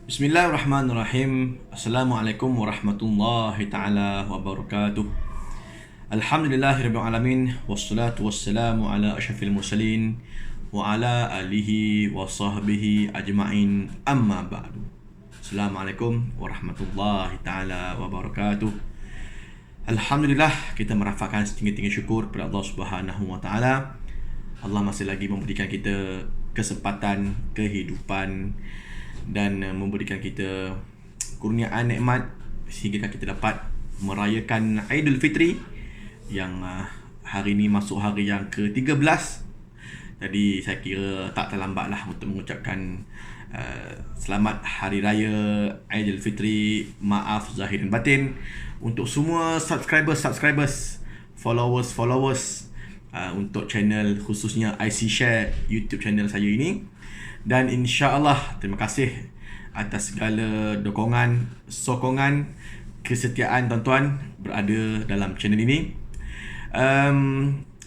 Bismillahirrahmanirrahim. Assalamualaikum warahmatullahi taala wabarakatuh. Alhamdulillahirabbil alamin wassalatu wassalamu ala asyrafil mursalin wa ala alihi wa sahbihi ajma'in. Amma ba'du. Assalamualaikum warahmatullahi taala wabarakatuh. Alhamdulillah, kita merafakkan setinggi-tinggi syukur kepada Allah Subhanahu wa taala. Allah masih lagi memberikan kita kesempatan, kehidupan dan memberikan kita kurniaan nikmat sehingga kita dapat merayakan Aidilfitri yang hari ini masuk hari yang ke-13. Jadi saya kira tak terlambatlah untuk mengucapkan selamat hari raya Aidilfitri, maaf zahir dan batin untuk semua subscribers, followers untuk channel khususnya IC Share YouTube channel saya ini. Dan insya-Allah terima kasih atas segala dukungan, sokongan, kesetiaan tuan-tuan berada dalam channel ini.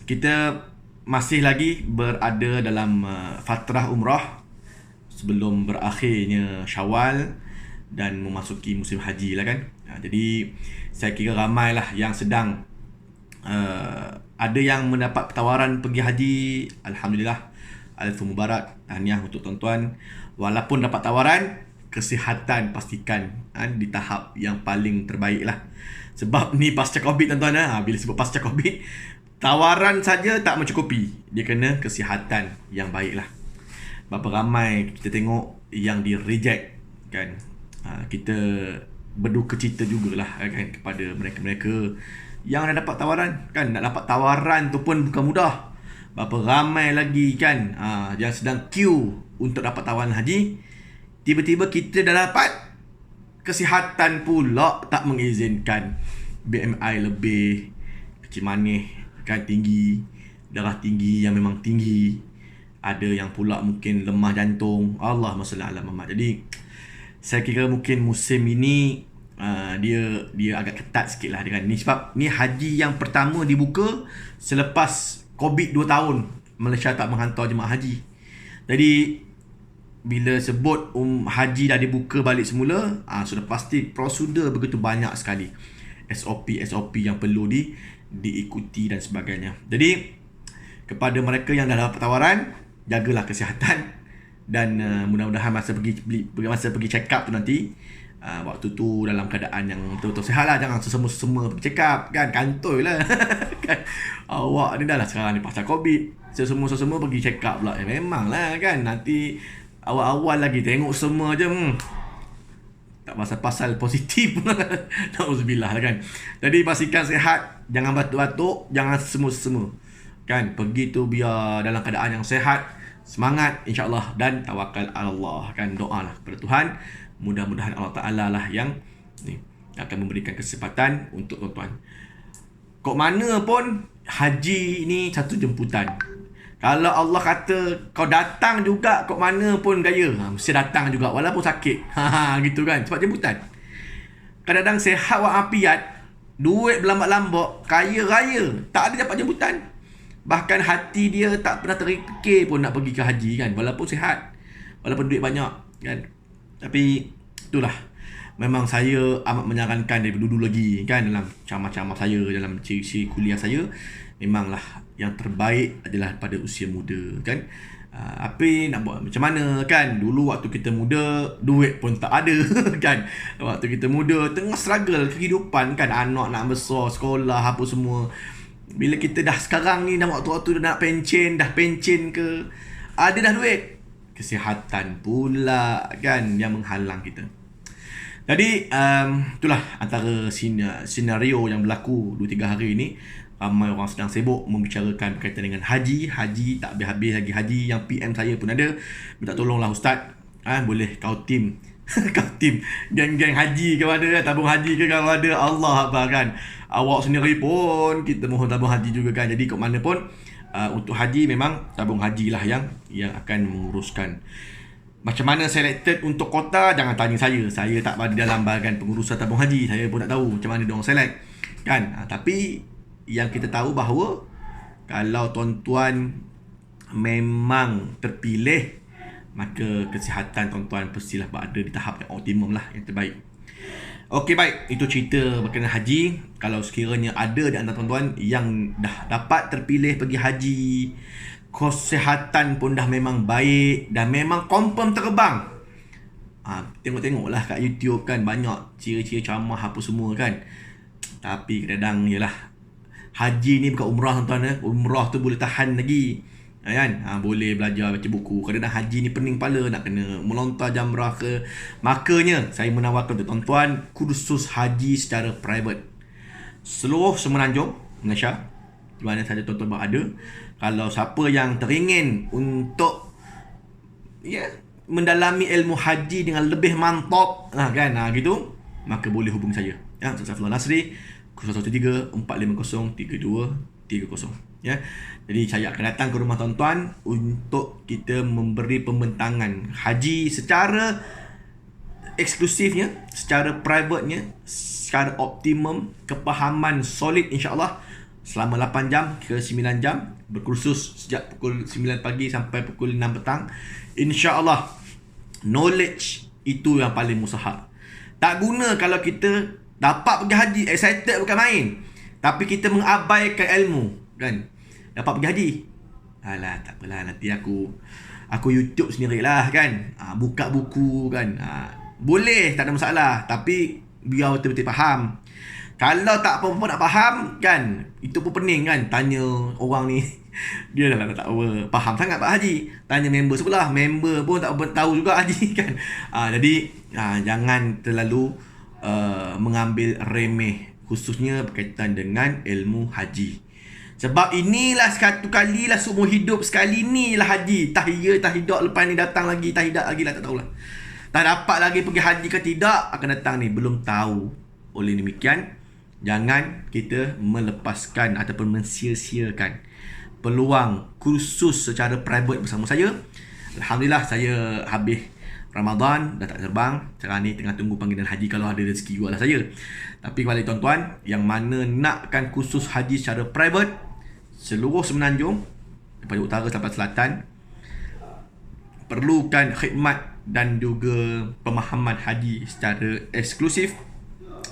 Kita masih lagi berada dalam fatrah umrah sebelum berakhirnya Syawal dan memasuki musim haji lah kan. Jadi saya kira ramailah yang sedang ada yang mendapat tawaran pergi haji. Alhamdulillah, Alif Mubarak, tahniah untuk tuan-tuan. Walaupun dapat tawaran, kesihatan pastikan di tahap yang paling terbaik lah. Sebab ni pasca Covid tuan-tuan. Bila sebut pasca Covid, tawaran saja tak mencukupi. Dia kena kesihatan yang baik lah. Berapa ramai kita tengok yang di reject kan. Kita berduka cita jugalah kan kepada mereka-mereka yang dah dapat tawaran kan. Nak dapat tawaran tu pun bukan mudah. Berapa ramai lagi kan yang sedang queue untuk dapat tawaran haji. Tiba-tiba kita dah dapat, kesihatan pula tak mengizinkan. BMI lebih, kecil manis kan tinggi, darah tinggi yang memang tinggi. Ada yang pula mungkin lemah jantung. Allahumma salli ala Muhammad. Jadi saya kira mungkin musim ini dia agak ketat sikit lah dengan ni. Sebab ni haji yang pertama dibuka selepas Covid 2 tahun Malaysia tak menghantar jemaah haji. Jadi bila sebut haji dah dibuka balik semula, sudah pasti prosedur begitu banyak sekali, SOP yang perlu diikuti dan sebagainya. Jadi kepada mereka yang dah dapat tawaran, jagalah kesihatan dan mudah-mudahan masa pergi check up tu nanti, waktu tu dalam keadaan yang betul-betul sihat lah. Jangan sesama-sesama pergi check up kan, kantoi lah kan. Awak ni dah lah sekarang ni pasal Covid, sesama-sesama pergi check up pula. Memang lah kan, nanti awal-awal lagi tengok semua je tak pasal-pasal positif. Nauzubillah lah kan. Jadi pastikan sihat, jangan batuk-batuk, jangan sesama-sesama kan. Pergi tu biar dalam keadaan yang sihat, semangat insya-Allah dan tawakal Allah kan. Doalah kepada Tuhan, mudah-mudahan Allah Ta'ala lah yang akan memberikan kesempatan untuk tuan-tuan. Kok mana pun haji ni satu jemputan. Kalau Allah kata kau datang juga kok mana pun gaya, mesti datang juga walaupun sakit. Gitu kan, sebab jemputan. Kadang-kadang sihat walafiat, duit berlambak-lambak, kaya raya, tak ada dapat jemputan. Bahkan hati dia tak pernah terfikir pun nak pergi ke haji kan, walaupun sihat, walaupun duit banyak kan. Tapi itulah, memang saya amat menyarankan dari dulu lagi kan, dalam ceramah-ceramah saya, dalam ciri-ciri kuliah saya, memanglah yang terbaik adalah pada usia muda kan. Apa nak buat macam mana kan. Dulu waktu kita muda, duit pun tak ada kan. Waktu kita muda tengah struggle kehidupan kan, anak nak besar, sekolah apa semua. Bila kita dah sekarang ni, dah waktu-waktu dah nak pencen, dah pencen ke, ada dah duit, kesihatan pula kan yang menghalang kita. Jadi itulah antara senario yang berlaku 2-3 hari ini. Ramai orang sedang sibuk membicarakan berkaitan dengan haji tak habis-habis lagi haji. Yang PM saya pun ada, minta tolonglah ustaz, boleh kau tim kau tim geng-geng haji ke mana, tabung haji ke kalau ada. Allah Akbar kan, awak sendiri pun kita mohon tabung haji juga kan. Jadi kat mana pun untuk haji memang tabung haji lah yang akan menguruskan. Macam mana selected untuk kota, jangan tanya saya. Saya tak berada dalam bahagian pengurusan tabung haji. Saya pun tak tahu macam mana diorang select kan. Tapi yang kita tahu bahawa kalau tuan-tuan memang terpilih, maka kesihatan tuan-tuan pastilah berada di tahap yang optimum lah, yang terbaik. Okey, baik, itu cerita berkenaan haji. Kalau sekiranya ada di antara tuan-tuan yang dah dapat terpilih pergi haji, kesihatan pun dah memang baik dan memang confirm terbang, tengok-tengoklah kat YouTube kan, banyak ciri-ciri ceramah apa semua kan. Tapi kadang-kadang yalah, haji ni bukan umrah tuan-tuan. Umrah tu boleh tahan lagi kan, boleh belajar baca buku. Kadang-kadang haji ni pening kepala, nak kena melontar jamrah ke. Makanya saya menawarkan untuk tuan-tuan kursus haji secara private seluruh semenanjung Malaysia, di mana saja tuan-tuan berada. Kalau siapa yang teringin untuk mendalami ilmu haji dengan lebih mantap kan, gitu, maka boleh hubungi saya Ustaz Safrul Nasri 013-450-3230 ya. Jadi saya akan datang ke rumah tuan-tuan untuk kita memberi pembentangan haji secara eksklusifnya, secara privatenya, secara optimum, kepahaman solid insya-Allah selama 8 jam ke 9 jam, berkursus sejak pukul 9 pagi sampai pukul 6 petang. Insya-Allah knowledge itu yang paling mustahak. Tak guna kalau kita dapat pergi haji, excited bukan main, tapi kita mengabaikan ilmu kan. Dapat pergi haji, alah tak apalah, nanti aku YouTube sendirilah kan, buka buku kan, boleh, tak ada masalah, tapi biar betul-betul faham. Kalau tak apa-apa nak faham kan, itu pun pening kan, tanya orang ni dia dah tak faham sangat Pak Haji, tanya member sebelah, member pun tak tahu juga haji kan. Jadi jangan terlalu mengambil remeh, khususnya berkaitan dengan ilmu haji. Sebab inilah satu kali lah seumur hidup, sekali ni lah haji. Tahiyah, tahidak, lepas ni datang lagi tahidak lagi lah, tak tahulah. Tak dapat lagi pergi haji ke tidak akan datang ni, belum tahu. Oleh demikian, jangan kita melepaskan ataupun mensia-siakan peluang kursus secara private bersama saya. Alhamdulillah, saya habis Ramadan dah tak terbang. Sekarang ni tengah tunggu panggilan haji, kalau ada rezeki jugalah saya. Tapi kepada tuan-tuan yang mana nakkan kursus haji secara private seluruh semenanjung daripada utara sampai selatan, perlukan khidmat dan juga pemahaman haji secara eksklusif,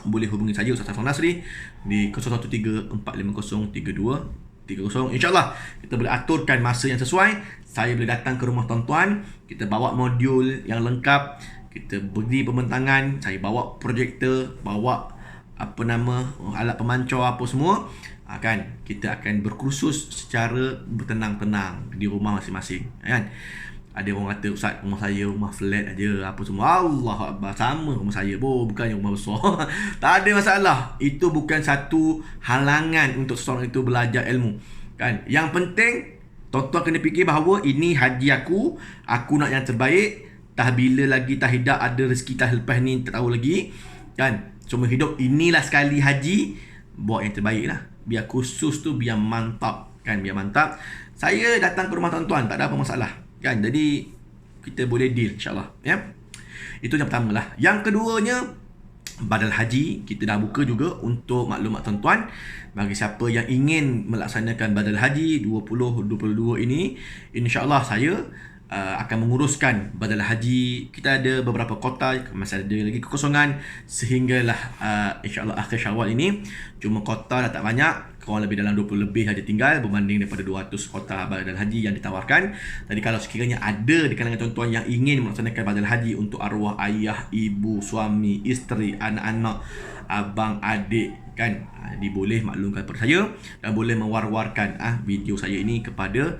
boleh hubungi saya Ustaz Safrul Nasri di 013-450-3230. InsyaAllah kita boleh aturkan masa yang sesuai. Saya boleh datang ke rumah tuan-tuan, kita bawa modul yang lengkap, kita beri pembentangan, saya bawa projektor, bawa alat pemancar apa semua, kan kita akan berkursus secara bertenang-tenang di rumah masing-masing kan. Ada orang kata, Ustaz, rumah saya rumah flat aja apa semua. Allah Akbar, sama rumah saya pun, bukannya rumah besar. Tak ada masalah. Itu bukan satu halangan untuk seseorang itu belajar ilmu kan. Yang penting tuan-tuan kena fikir bahawa ini haji aku nak yang terbaik. Tah bila lagi tahidak ada rezeki tah lepas ni tak tahu lagi kan. Cuma hidup inilah sekali haji, buat yang terbaik lah. Biar kursus tu biar mantap kan, biar mantap. Saya datang ke rumah tuan-tuan, tak ada apa masalah kan. Jadi kita boleh deal insyaAllah ya. Itu yang pertama lah. Yang keduanya, badal haji kita dah buka juga untuk maklumat tuan-tuan. Bagi siapa yang ingin melaksanakan badal haji 2022 ini, insyaAllah saya akan menguruskan badal haji. Kita ada beberapa kota, masih ada lagi kekosongan sehinggalah insyaAllah akhir Syawal ini. Cuma kota dah tak banyak, kurang lebih dalam 20 lebih saja tinggal berbanding daripada 200 kota badal haji yang ditawarkan. Jadi kalau sekiranya ada di kalangan tuan-tuan yang ingin melaksanakan badal haji untuk arwah ayah, ibu, suami, isteri, anak-anak, abang, adik kan, diboleh maklumkan kepada saya dan boleh mewar-warkan video saya ini kepada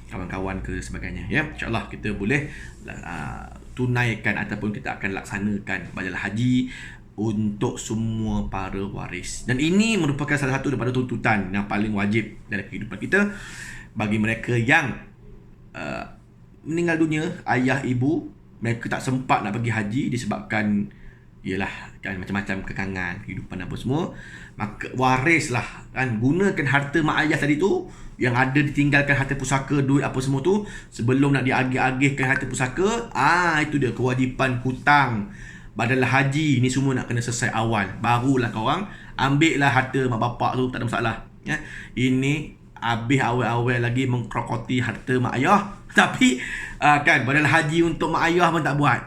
kawan-kawan ke sebagainya ya. InsyaAllah kita boleh tunaikan ataupun kita akan laksanakan badal haji untuk semua para waris. Dan ini merupakan salah satu daripada tuntutan yang paling wajib dalam kehidupan kita bagi mereka yang meninggal dunia, ayah, ibu, mereka tak sempat nak pergi haji disebabkan ialah kan macam-macam kekangan kehidupan apa semua. Maka warislah kan, gunakan harta mak ayah tadi tu yang ada ditinggalkan, harta pusaka, duit apa semua tu, sebelum nak diagih-agihkan harta pusaka, itu dia kewajipan hutang badal haji ni semua nak kena selesai awal, barulah korang ambil lah harta mak bapak tu, tak ada masalah ya. Ini habis awal-awal lagi mengkrokoti harta mak ayah Tapi kan badal haji untuk mak ayah pun tak buat.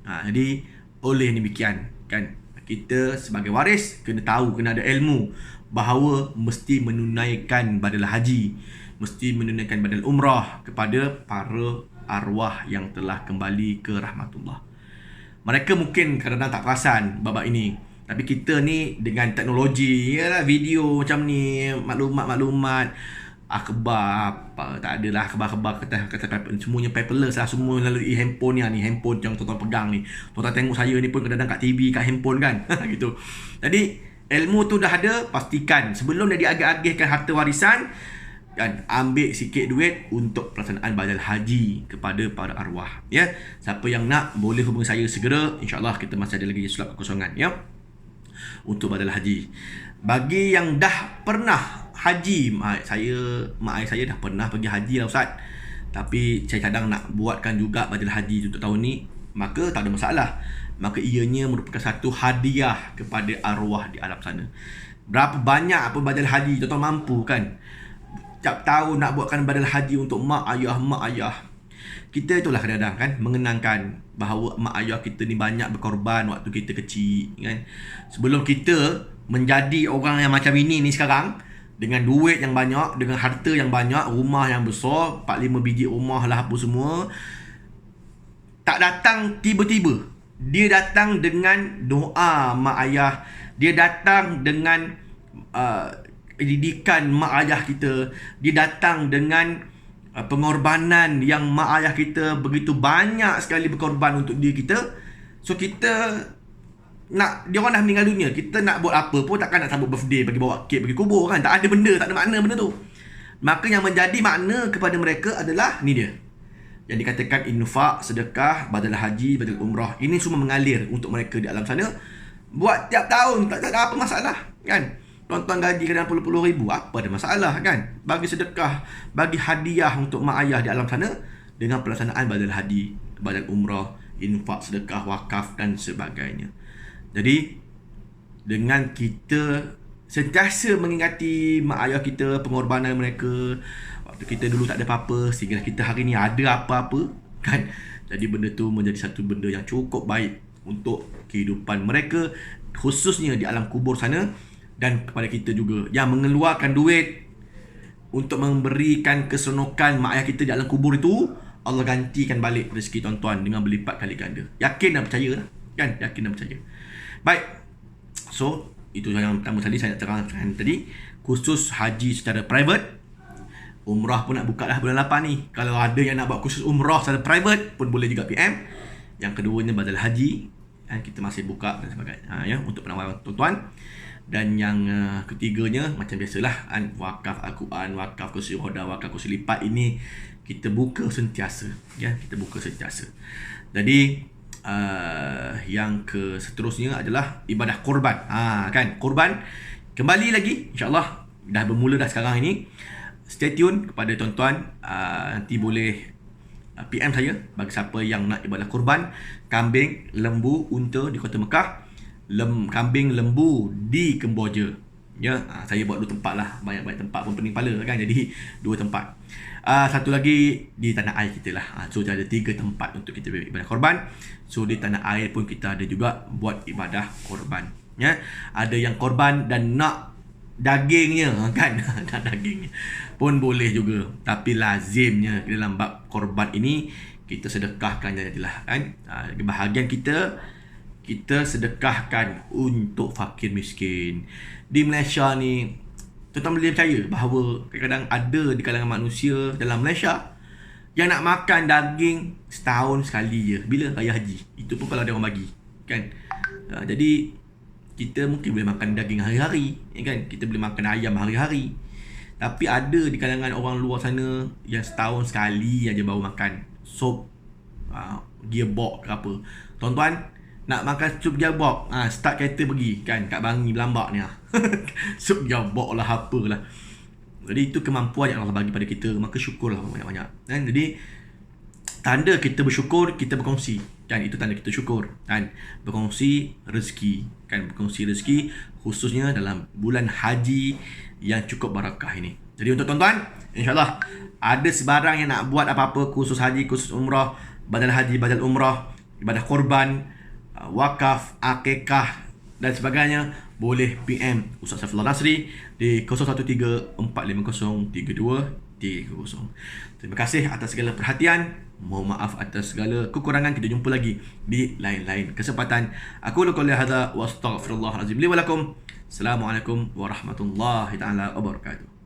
Jadi oleh demikian kan, kita sebagai waris kena tahu, kena ada ilmu bahawa mesti menunaikan badal haji, mesti menunaikan badal umrah kepada para arwah yang telah kembali ke rahmatullah. Mereka mungkin kadang-kadang tak perasan babak ini, tapi kita ni dengan teknologi, yalah, video macam ni, maklumat-maklumat, akhbar apa, tak adalah akhbar-akhbar kata paper, semuanya paperless lah, semua melalui handphone ni, handphone yang tuan-tuan pegang ni. Tuan-tuan tengok saya ni pun kadang-kadang kat TV, kat handphone kan. Gitu. Jadi ilmu tu dah ada, pastikan sebelum dia diagih-agihkan harta warisan kan, ambil sikit duit untuk pelaksanaan badal haji kepada para arwah, ya. Siapa yang nak boleh hubungi saya segera, insya-Allah kita masih ada lagi slot kekosongan, ya, untuk badal haji. Bagi yang dah pernah haji, mak ayah saya dah pernah pergi haji lah Ustaz, tapi saya kadang nak buatkan juga badal haji untuk tahun ni, maka tak ada masalah. Maka ianya merupakan satu hadiah kepada arwah di alam sana. Berapa banyak apa badal haji tuan-tuan mampu kan? Tiap tahun nak buatkan badal haji untuk mak ayah. Kita itulah kadang-kadang kan mengenangkan bahawa mak ayah kita ni banyak berkorban waktu kita kecil kan. Sebelum kita menjadi orang yang macam ini ni sekarang, dengan duit yang banyak, dengan harta yang banyak, rumah yang besar, 4-5 biji rumah lah apa semua, tak datang tiba-tiba. Dia datang dengan doa mak ayah, dia datang dengan didikan mak ayah kita, dia datang dengan pengorbanan yang mak ayah kita begitu banyak sekali berkorban untuk diri kita. So kita nak, dia orang dah meninggal dunia, kita nak buat apa pun takkan nak sambut birthday, bagi bawa kek, bagi kubur kan, tak ada benda, tak ada makna benda tu. Maka yang menjadi makna kepada mereka adalah ni dia yang dikatakan infak, sedekah, badal haji, badal umrah. Ini semua mengalir untuk mereka di alam sana, buat tiap tahun, tak ada apa masalah kan. Tuan-tuan gaji kadang puluh-puluh ribu, apa ada masalah kan, bagi sedekah, bagi hadiah untuk mak ayah di alam sana dengan pelaksanaan badal haji, badal umrah, infak, sedekah, wakaf dan sebagainya. Jadi dengan kita sentiasa mengingati mak ayah kita, pengorbanan mereka waktu kita dulu tak ada apa-apa, sehingga kita hari ni ada apa-apa kan. Jadi benda tu menjadi satu benda yang cukup baik untuk kehidupan mereka, khususnya di alam kubur sana. Dan kepada kita juga yang mengeluarkan duit untuk memberikan keseronokan mak ayah kita di alam kubur itu, Allah gantikan balik rezeki tuan-tuan dengan berlipat kali ganda. Yakin dan percaya lah kan, yakin dan percaya. Baik, so itu yang pertama tadi saya nak terangkan tadi, khusus haji secara private. Umrah pun nak buka dah bulan 8 ni. Kalau ada yang nak buat khusus umrah secara private pun boleh juga PM. Yang keduanya badal haji, kita masih buka dan sebagainya, ya, untuk penawaran tuan-tuan. Dan yang ketiganya macam biasalah, wakaf Al-Quran, wakaf kursi roda, wakaf kursi lipat, ini kita buka sentiasa, ya, kita buka sentiasa. Jadi yang seterusnya adalah ibadah korban. Kan, korban kembali lagi insya-Allah dah bermula dah sekarang ini. Stay tune kepada tuan-tuan, nanti boleh PM saya bagi siapa yang nak ibadah korban kambing, lembu, unta di Kota Mekah, kambing, lembu di Kemboja. Ya, saya buat 2 tempat lah, banyak-banyak tempat pun pening kepala kan, jadi 2 tempat. Satu lagi di tanah air kita lah. So ada 3 tempat untuk kita ibadah korban. So di tanah air pun kita ada juga buat ibadah korban, ya. Ada yang korban dan nak dagingnya kan, nak dagingnya pun boleh juga, tapi lazimnya dalam bab korban ini kita sedekahkan jadilah kan. Bahagian kita sedekahkan untuk fakir miskin. Di Malaysia ni, tuan-tuan boleh percaya bahawa kadang-kadang ada di kalangan manusia dalam Malaysia yang nak makan daging setahun sekali je, bila raya haji. Itu pun kalau ada orang bagi kan. Jadi kita mungkin boleh makan daging hari-hari, kan? Kita boleh makan ayam hari-hari. Tapi ada di kalangan orang luar sana yang setahun sekali aja baru makan sup gearbox ke apa. Tuan-tuan nak makan sup gearbox, start kereta pergi kan kat Bangi Belambak ni. Sup gearbox lah, apalah. Jadi itu kemampuan yang Allah bagi pada kita, maka syukurlah banyak-banyak kan. Jadi tanda kita bersyukur, kita berkongsi kan, itu tanda kita syukur kan. Berkongsi rezeki kan, berkongsi rezeki khususnya dalam bulan haji yang cukup barakah ini Jadi untuk tuan-tuan, insyaAllah ada sebarang yang nak buat apa-apa, khusus haji, khusus umrah, badal haji, badal umrah, ibadah korban, wakaf, akikah dan sebagainya, boleh PM Ustaz Saifullah Nasri di 0134503230. Terima kasih atas segala perhatian. Mohon maaf atas segala kekurangan. Kita jumpa lagi di lain-lain kesempatan. Aku qouli hadza wa astaghfirullahalazim li wa lakum. Assalamualaikum warahmatullahi taala wabarakatuh.